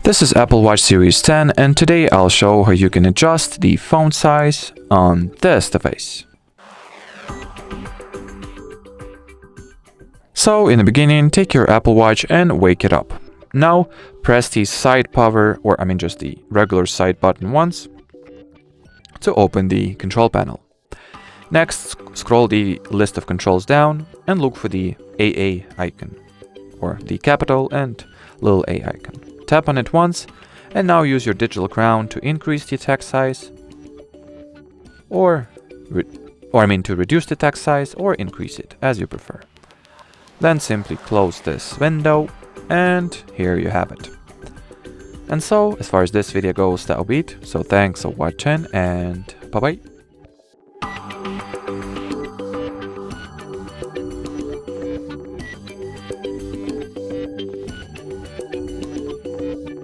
This is Apple Watch Series 10, and today I'll show how you can adjust the font size on this device. So in the beginning, take your Apple Watch and wake it up. Now press the side power, just the regular side button once to open the control panel. Next, scroll the list of controls down and look for the AA icon, or the capital and little a icon. Tap on it once, and now use your digital crown to increase the text size, to reduce the text size or increase it, as you prefer. Then simply close this window, and here you have it. And so, as far as this video goes, that'll be it. So thanks for watching, and bye bye.